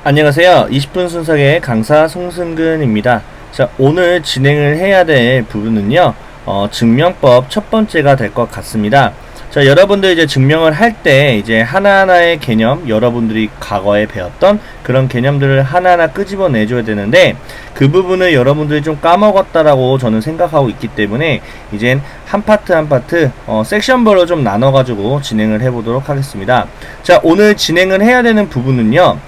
안녕하세요. 20분 순삭의 강사 송승근입니다. 자, 오늘 진행을 해야 될 부분은요, 증명법 첫 번째가 될 것 같습니다. 자, 여러분들 이제 증명을 할 때 이제 하나하나의 개념, 여러분들이 과거에 배웠던 그런 개념들을 하나하나 끄집어 내줘야 되는데, 그 부분을 여러분들이 좀 까먹었다라고 저는 생각하고 있기 때문에, 이젠 한 파트 한 파트, 섹션별로 좀 나눠가지고 진행을 해보도록 하겠습니다. 자, 오늘 진행을 해야 되는 부분은요,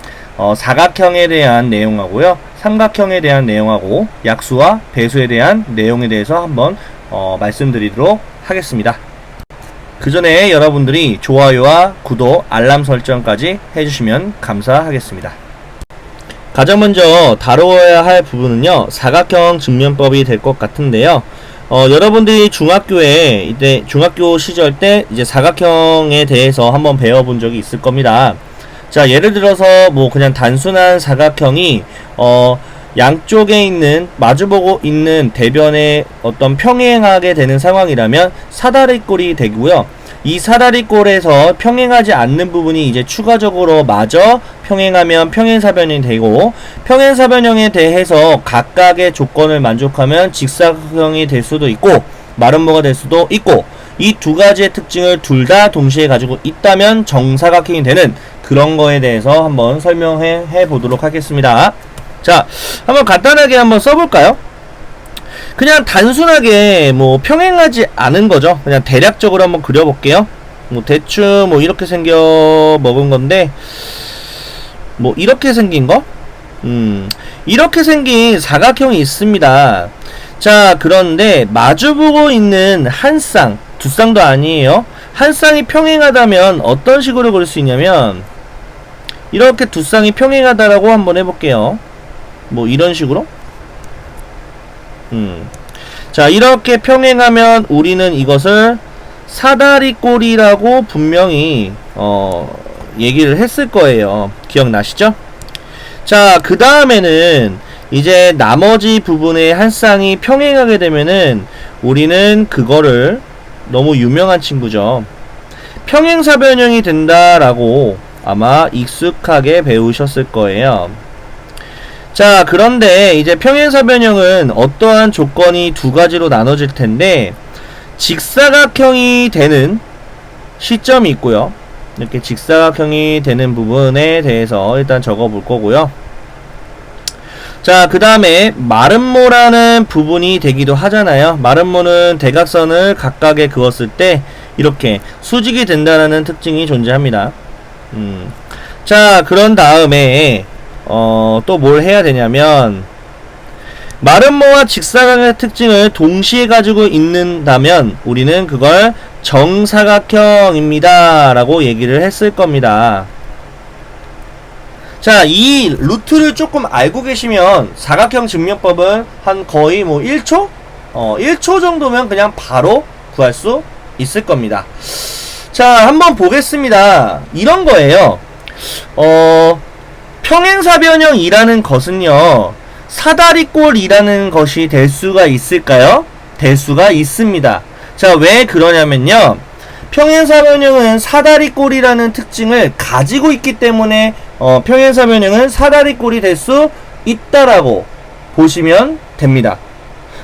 사각형에 대한 내용하고요, 삼각형에 대한 내용하고, 약수와 배수에 대한 내용에 대해서 한번 말씀드리도록 하겠습니다. 그 전에 여러분들이 좋아요와 구독, 알람 설정까지 해주시면 감사하겠습니다. 가장 먼저 다루어야 할 부분은요, 사각형 증명법이 될 것 같은데요. 여러분들이 중학교에 이제 중학교 시절 때 이제 사각형에 대해서 한번 배워본 적이 있을 겁니다. 자, 예를 들어서 뭐 그냥 단순한 사각형이 양쪽에 있는 마주보고 있는 대변에 어떤 평행하게 되는 상황이라면 사다리꼴이 되고요. 이 사다리꼴에서 평행하지 않는 부분이 이제 추가적으로 마저 평행하면 평행사변형이 되고, 평행사변형에 대해서 각각의 조건을 만족하면 직사각형이 될 수도 있고 마름모가 될 수도 있고, 이 두 가지의 특징을 둘 다 동시에 가지고 있다면 정사각형이 되는 그런 거에 대해서 한번 설명해 보도록 하겠습니다. 자, 한번 간단하게 한번 써볼까요? 그냥 단순하게 뭐 평행하지 않은 거죠. 그냥 대략적으로 한번 그려볼게요. 뭐 대충 뭐 이렇게 생겨 먹은 건데, 뭐 이렇게 생긴 거? 이렇게 생긴 사각형이 있습니다. 자, 그런데 마주보고 있는 한 쌍, 두 쌍도 아니에요. 한 쌍이 평행하다면 어떤 식으로 그릴 수 있냐면, 이렇게 두 쌍이 평행하다라고 한번 해볼게요. 뭐 이런 식으로. 자, 이렇게 평행하면 우리는 이것을 사다리꼴이라고 분명히 얘기를 했을 거예요. 기억나시죠? 자, 그 다음에는 이제 나머지 부분의 한 쌍이 평행하게 되면은 우리는 그거를, 너무 유명한 친구죠, 평행사변형이 된다라고 아마 익숙하게 배우셨을 거예요. 자, 그런데 이제 평행사변형은 어떠한 조건이 두 가지로 나눠질 텐데, 직사각형이 되는 시점이 있고요. 이렇게 직사각형이 되는 부분에 대해서 일단 적어 볼 거고요. 자, 그 다음에 마름모라는 부분이 되기도 하잖아요. 마름모는 대각선을 각각에 그었을 때 이렇게 수직이 된다는 특징이 존재합니다. 자, 그런 다음에 또 뭘 해야 되냐면, 마름모와 직사각의 특징을 동시에 가지고 있는다면 우리는 그걸 정사각형입니다 라고 얘기를 했을 겁니다. 자, 이 루트를 조금 알고 계시면 사각형 증명법은 한 거의 뭐 1초? 1초 정도면 그냥 바로 구할 수 있을 겁니다. 자, 한번 보겠습니다. 이런 거예요. 평행사변형이라는 것은요, 사다리꼴이라는 것이 될 수가 있을까요? 될 수가 있습니다. 자, 왜 그러냐면요, 평행사변형은 사다리꼴이라는 특징을 가지고 있기 때문에 평행사변형은 사다리꼴이 될 수 있다라고 보시면 됩니다.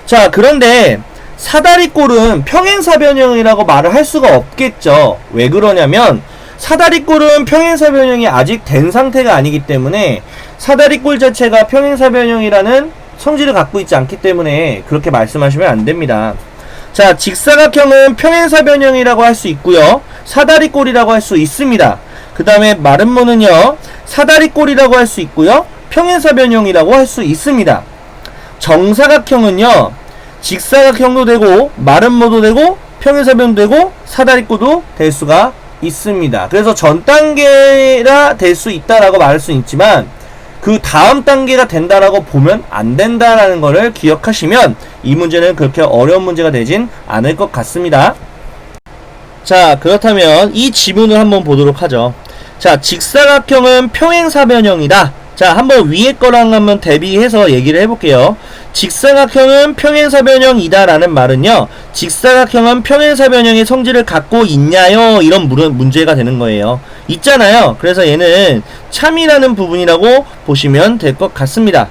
자, 그런데 사다리꼴은 평행사변형이라고 말을 할 수가 없겠죠. 왜 그러냐면, 사다리꼴은 평행사변형이 아직 된 상태가 아니기 때문에, 사다리꼴 자체가 평행사변형이라는 성질을 갖고 있지 않기 때문에 그렇게 말씀하시면 안 됩니다. 자, 직사각형은 평행사변형이라고 할 수 있고요, 사다리꼴이라고 할 수 있습니다. 그 다음에 마름모는요, 사다리꼴이라고 할 수 있고요, 평행사변형이라고 할 수 있습니다. 정사각형은요, 직사각형도 되고 마름모도 되고 평행사변도 되고 사다리꼴도 될 수가 있습니다. 그래서 전 단계라 될 수 있다라고 말할 수 있지만, 그 다음 단계가 된다라고 보면 안 된다라는 거를 기억하시면 이 문제는 그렇게 어려운 문제가 되진 않을 것 같습니다. 자, 그렇다면 이 지문을 한번 보도록 하죠. 자, 직사각형은 평행사변형이다. 자, 한번 위에 거랑 한번 대비해서 얘기를 해볼게요. 직사각형은 평행사변형이다 라는 말은요, 직사각형은 평행사변형의 성질을 갖고 있냐요? 이런 문제가 되는 거예요. 있잖아요. 그래서 얘는 참이라는 부분이라고 보시면 될 것 같습니다.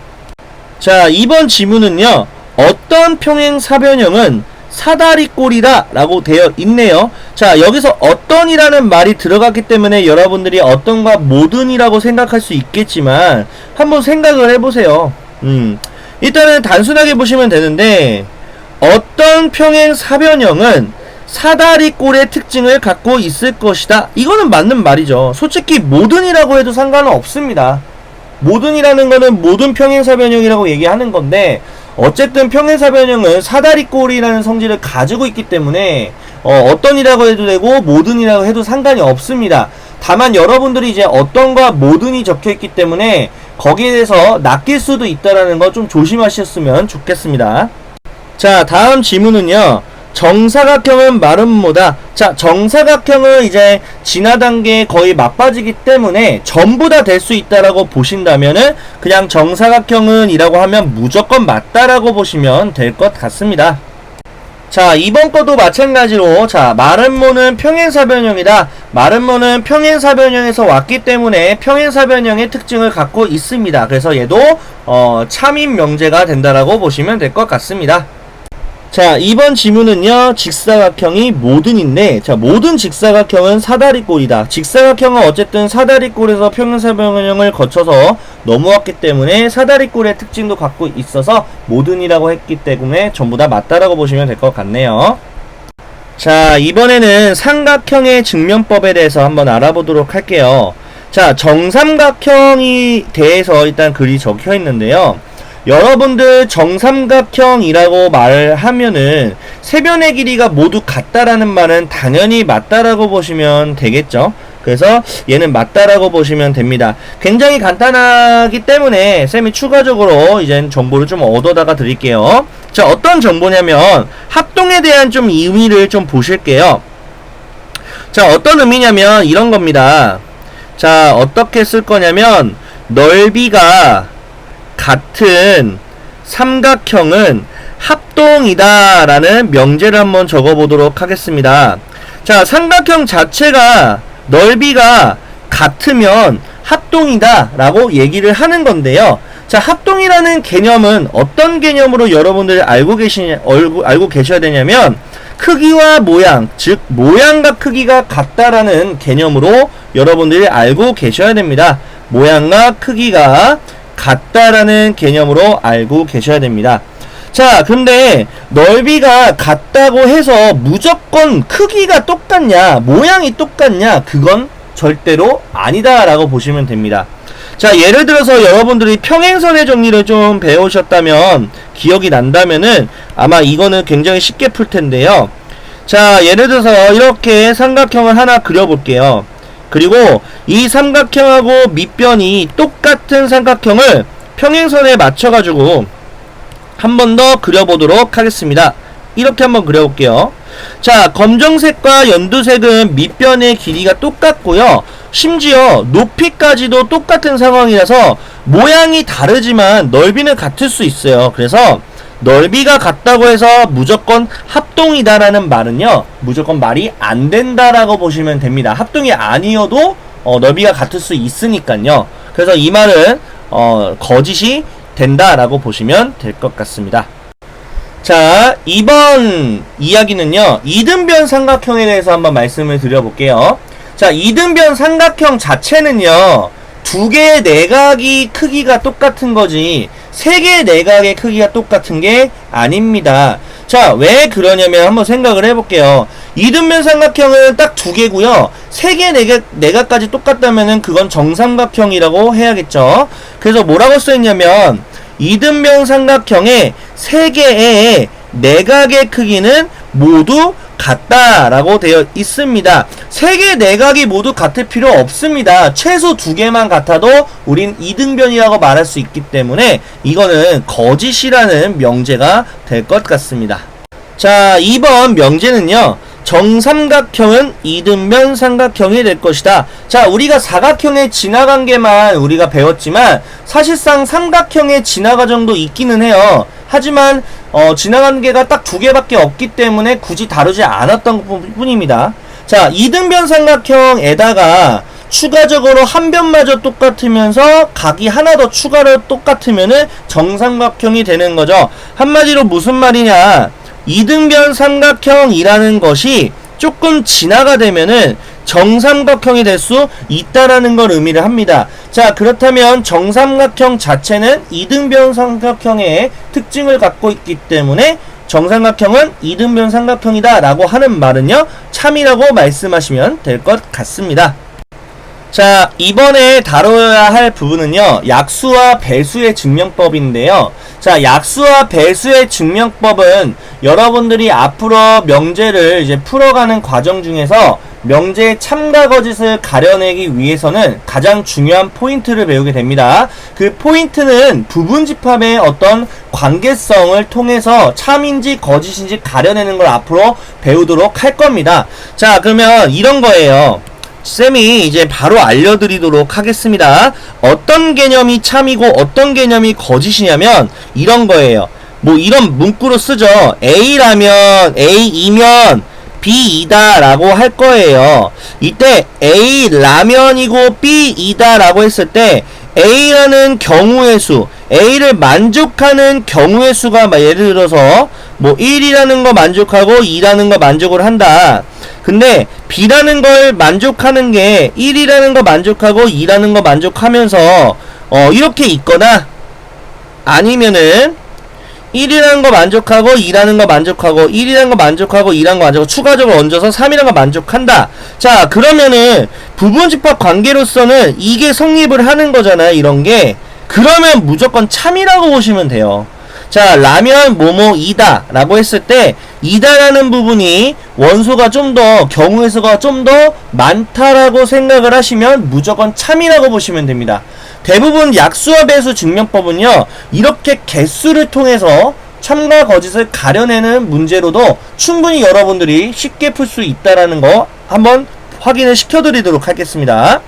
자, 이번 지문은요, 어떤 평행사변형은 사다리꼴이다 라고 되어 있네요. 자, 여기서 어떤이라는 말이 들어갔기 때문에 여러분들이 어떤과 모든이라고 생각할 수 있겠지만 한번 생각을 해보세요. 일단은 단순하게 보시면 되는데, 어떤 평행사변형은 사다리꼴의 특징을 갖고 있을 것이다. 이거는 맞는 말이죠. 솔직히 모든이라고 해도 상관은 없습니다. 모든이라는 거는 모든 평행사변형이라고 얘기하는 건데, 어쨌든 평행사변형은 사다리꼴이라는 성질을 가지고 있기 때문에 어떤이라고 해도 되고 모든이라고 해도 상관이 없습니다. 다만 여러분들이 이제 어떤과 모든이 적혀있기 때문에 거기에 대해서 낚일 수도 있다라는 거 좀 조심하셨으면 좋겠습니다. 자, 다음 지문은요, 정사각형은 마름모다. 자, 정사각형은 이제 진화단계에 거의 맞빠지기 때문에 전부 다 될 수 있다라고 보신다면은 그냥 정사각형은 이라고 하면 무조건 맞다라고 보시면 될 것 같습니다. 자, 이번 것도 마찬가지로, 자, 마름모는 평행사변형이다. 마름모는 평행사변형에서 왔기 때문에 평행사변형의 특징을 갖고 있습니다. 그래서 얘도 참인 명제가 된다라고 보시면 될 것 같습니다. 자, 이번 지문은요, 직사각형이 모든인데, 자, 모든 직사각형은 사다리꼴이다. 직사각형은 어쨌든 사다리꼴에서 평행사변형을 거쳐서 넘어왔기 때문에 사다리꼴의 특징도 갖고 있어서 모든이라고 했기 때문에 전부 다 맞다라고 보시면 될 것 같네요. 자, 이번에는 삼각형의 증명법에 대해서 한번 알아보도록 할게요. 자, 정삼각형이 대해서 일단 글이 적혀 있는데요. 여러분들 정삼각형이라고 말하면은 세변의 길이가 모두 같다라는 말은 당연히 맞다라고 보시면 되겠죠. 그래서 얘는 맞다라고 보시면 됩니다. 굉장히 간단하기 때문에 쌤이 추가적으로 이제 정보를 좀 얻어다가 드릴게요. 자, 어떤 정보냐면 합동에 대한 좀 의미를 좀 보실게요. 자, 어떤 의미냐면 이런 겁니다. 자, 어떻게 쓸 거냐면 넓이가 같은 삼각형은 합동이다 라는 명제를 한번 적어보도록 하겠습니다. 자, 삼각형 자체가 넓이가 같으면 합동이다 라고 얘기를 하는 건데요. 자, 합동이라는 개념은 어떤 개념으로 여러분들이 알고 계셔야 되냐면 크기와 모양, 즉 모양과 크기가 같다라는 개념으로 여러분들이 알고 계셔야 됩니다. 모양과 크기가 같다라는 개념으로 알고 계셔야 됩니다. 자, 근데 넓이가 같다고 해서 무조건 크기가 똑같냐, 모양이 똑같냐, 그건 절대로 아니다 라고 보시면 됩니다. 자, 예를 들어서 여러분들이 평행선의 정리를 좀 배우셨다면, 기억이 난다면은 아마 이거는 굉장히 쉽게 풀 텐데요. 자, 예를 들어서 이렇게 삼각형을 하나 그려볼게요. 그리고 이 삼각형하고 밑변이 똑같은 삼각형을 평행선에 맞춰가지고 한 번 더 그려보도록 하겠습니다. 이렇게 한번 그려볼게요. 자, 검정색과 연두색은 밑변의 길이가 똑같고요. 심지어 높이까지도 똑같은 상황이라서 모양이 다르지만 넓이는 같을 수 있어요. 그래서 넓이가 같다고 해서 무조건 합동이다라는 말은요, 무조건 말이 안 된다라고 보시면 됩니다. 합동이 아니어도 넓이가 같을 수 있으니까요. 그래서 이 말은 거짓이 된다라고 보시면 될 것 같습니다. 자, 이번 이야기는요, 이등변 삼각형에 대해서 한번 말씀을 드려볼게요. 자, 이등변 삼각형 자체는요, 두 개의 내각이 크기가 똑같은 거지 세 개의 내각의 크기가 똑같은 게 아닙니다. 자, 왜 그러냐면 한번 생각을 해볼게요. 이등변 삼각형은 딱 두 개고요. 세 개의 내각까지 똑같다면은 그건 정삼각형이라고 해야겠죠. 그래서 뭐라고 써있냐면 이등변 삼각형의 세 개의 내각의 크기는 모두 같다라고 되어 있습니다. 세 개의 내각이 모두 같을 필요 없습니다. 최소 두 개만 같아도 우린 이등변이라고 말할 수 있기 때문에 이거는 거짓이라는 명제가 될 것 같습니다. 자, 이번 명제는요, 정삼각형은 이등변 삼각형이 될 것이다. 자, 우리가 사각형의 진화관계만 우리가 배웠지만 사실상 삼각형의 진화과정도 있기는 해요. 하지만 진화관계가 딱 두 개밖에 없기 때문에 굳이 다루지 않았던 뿐입니다. 자, 이등변 삼각형에다가 추가적으로 한 변마저 똑같으면서 각이 하나 더 추가로 똑같으면은 정삼각형이 되는 거죠. 한마디로 무슨 말이냐, 이등변 삼각형이라는 것이 조금 진화가 되면은 정삼각형이 될 수 있다라는 걸 의미를 합니다. 자, 그렇다면 정삼각형 자체는 이등변 삼각형의 특징을 갖고 있기 때문에 정삼각형은 이등변 삼각형이다 라고 하는 말은요, 참이라고 말씀하시면 될 것 같습니다. 자, 이번에 다뤄야 할 부분은요, 약수와 배수의 증명법인데요. 자, 약수와 배수의 증명법은 여러분들이 앞으로 명제를 이제 풀어가는 과정 중에서 명제의 참과 거짓을 가려내기 위해서는 가장 중요한 포인트를 배우게 됩니다. 그 포인트는 부분집합의 어떤 관계성을 통해서 참인지 거짓인지 가려내는 걸 앞으로 배우도록 할 겁니다. 자, 그러면 이런 거예요. 쌤이 이제 바로 알려드리도록 하겠습니다. 어떤 개념이 참이고 어떤 개념이 거짓이냐면 이런 거예요. 뭐 이런 문구로 쓰죠. A라면 A이면 B이다 라고 할 거예요. 이때 A라면이고 B이다 라고 했을 때 A라는 경우의 수, A를 만족하는 경우의 수가 예를 들어서 뭐 1이라는 거 만족하고 2라는 거 만족을 한다. 근데 B라는 걸 만족하는 게 1이라는 거 만족하고 2라는 거 만족하면서 이렇게 있거나 아니면은 1이라는 거 만족하고 2라는 거 만족하고 1이라는 거 만족하고 2라는 거 만족하고 추가적으로 얹어서 3이라는 거 만족한다. 자, 그러면은 부분집합 관계로서는 이게 성립을 하는 거잖아요. 이런 게. 그러면 무조건 참이라고 보시면 돼요. 자, 라면 뭐뭐이다 라고 했을 때 이다라는 부분이 원소가 좀 더 경우의 수가 좀 더 많다라고 생각을 하시면 무조건 참이라고 보시면 됩니다. 대부분 약수와 배수 증명법은요, 이렇게 개수를 통해서 참과 거짓을 가려내는 문제로도 충분히 여러분들이 쉽게 풀 수 있다라는 거 한번 확인을 시켜드리도록 하겠습니다.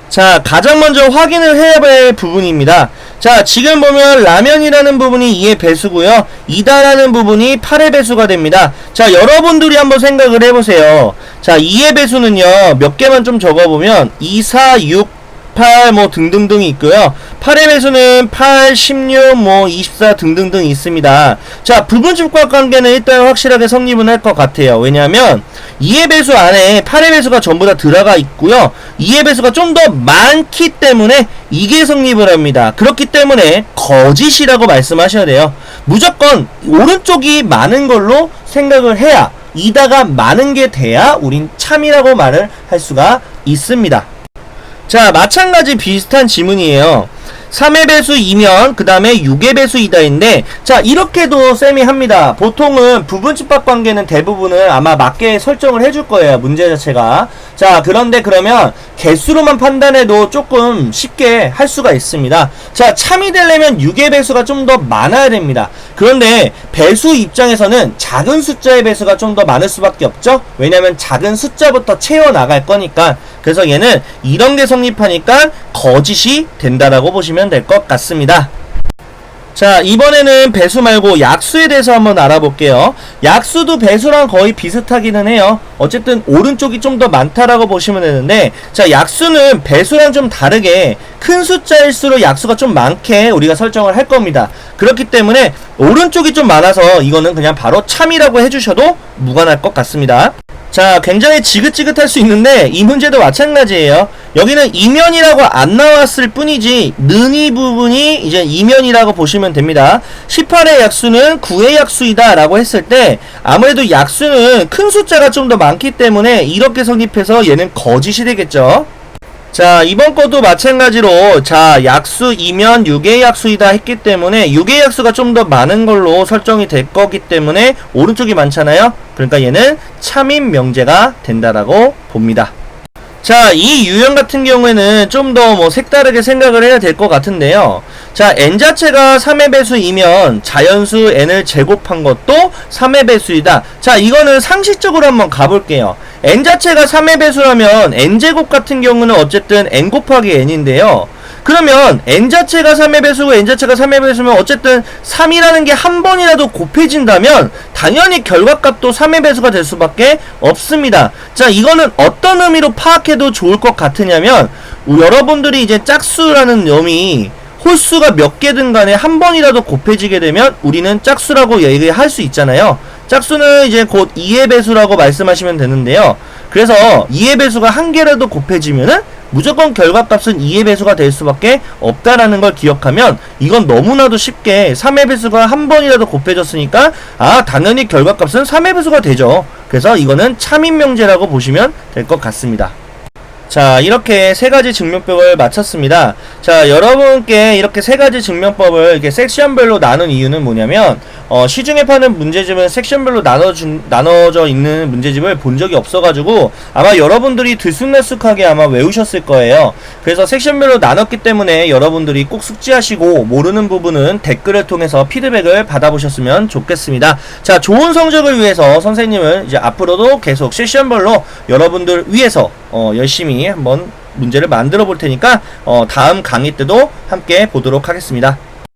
자, 가장 먼저 확인을 해야 할 부분입니다. 자, 지금 보면 라면이라는 부분이 2의 배수고요, 이다라는 부분이 8의 배수가 됩니다. 자, 여러분들이 한번 생각을 해보세요. 자, 2의 배수는요, 몇 개만 좀 적어보면 2, 4, 6, 8 뭐 등등등이 있고요. 8의 배수는 8, 16, 뭐 24 등등등 있습니다. 자, 부분집합 관계는 일단 확실하게 성립은 할 것 같아요. 왜냐하면 2의 배수 안에 8의 배수가 전부 다 들어가 있고요, 2의 배수가 좀 더 많기 때문에 이게 성립을 합니다. 그렇기 때문에 거짓이라고 말씀하셔야 돼요. 무조건 오른쪽이 많은 걸로 생각을 해야, 이다가 많은 게 돼야 우린 참이라고 말을 할 수가 있습니다. 자, 마찬가지 비슷한 지문이에요. 3의 배수이면 그 다음에 6의 배수이다인데, 자, 이렇게도 쌤이 합니다. 보통은 부분집합 관계는 대부분은 아마 맞게 설정을 해줄 거예요, 문제 자체가. 자, 그런데 그러면 개수로만 판단해도 조금 쉽게 할 수가 있습니다. 자, 참이 되려면 6의 배수가 좀 더 많아야 됩니다. 그런데 배수 입장에서는 작은 숫자의 배수가 좀 더 많을 수밖에 없죠. 왜냐면 작은 숫자부터 채워나갈 거니까. 그래서 얘는 이런 게 성립하니까 거짓이 된다라고 보시면 될 것 같습니다. 자, 이번에는 배수 말고 약수에 대해서 한번 알아볼게요. 약수도 배수랑 거의 비슷하기는 해요. 어쨌든 오른쪽이 좀 더 많다라고 보시면 되는데, 자, 약수는 배수랑 좀 다르게 큰 숫자일수록 약수가 좀 많게 우리가 설정을 할 겁니다. 그렇기 때문에 오른쪽이 좀 많아서 이거는 그냥 바로 참이라고 해주셔도 무관할 것 같습니다. 자, 굉장히 지긋지긋할 수 있는데 이 문제도 마찬가지예요. 여기는 이면이라고 안 나왔을 뿐이지 는이 부분이 이제 이면이라고 보시면 됩니다. 18의 약수는 9의 약수이다 라고 했을 때 아무래도 약수는 큰 숫자가 좀 더 많기 때문에 이렇게 성립해서 얘는 거짓이 되겠죠. 자, 이번 것도 마찬가지로, 자, 약수 이면 6의 약수이다 했기 때문에 6의 약수가 좀 더 많은 걸로 설정이 될 거기 때문에 오른쪽이 많잖아요. 그러니까 얘는 참인 명제가 된다라고 봅니다. 자, 이 유형 같은 경우에는 좀 더 뭐 색다르게 생각을 해야 될 것 같은데요. 자, n 자체가 3의 배수이면 자연수 n을 제곱한 것도 3의 배수이다. 자, 이거는 상식적으로 한번 가볼게요. n 자체가 3의 배수라면 n제곱 같은 경우는 어쨌든 n 곱하기 n인데요. 그러면 n 자체가 3의 배수고 n 자체가 3의 배수면 어쨌든 3이라는 게 한 번이라도 곱해진다면 당연히 결과값도 3의 배수가 될 수밖에 없습니다. 자, 이거는 어떤 의미로 파악해도 좋을 것 같으냐면 여러분들이 이제 짝수라는 놈이 홀수가 몇 개든 간에 한 번이라도 곱해지게 되면 우리는 짝수라고 얘기할 수 있잖아요. 짝수는 이제 곧 2의 배수라고 말씀하시면 되는데요. 그래서 2의 배수가 한 개라도 곱해지면은 무조건 결과값은 2의 배수가 될 수밖에 없다라는 걸 기억하면 이건 너무나도 쉽게 3의 배수가 한 번이라도 곱해졌으니까 당연히 결과값은 3의 배수가 되죠. 그래서 이거는 참인명제라고 보시면 될 것 같습니다. 자, 이렇게 세 가지 증명법을 마쳤습니다. 자, 여러분께 이렇게 세 가지 증명법을 이렇게 섹션별로 나눈 이유는 뭐냐면 시중에 파는 문제집은 섹션별로 나눠져 있는 문제집을 본 적이 없어가지고 아마 여러분들이 들쑥날쑥하게 아마 외우셨을 거예요. 그래서 섹션별로 나눴기 때문에 여러분들이 꼭 숙지하시고 모르는 부분은 댓글을 통해서 피드백을 받아보셨으면 좋겠습니다. 자, 좋은 성적을 위해서 선생님은 이제 앞으로도 계속 섹션별로 여러분들 위해서 열심히 한번 문제를 만들어 볼 테니까 다음 강의 때도 함께 보도록 하겠습니다.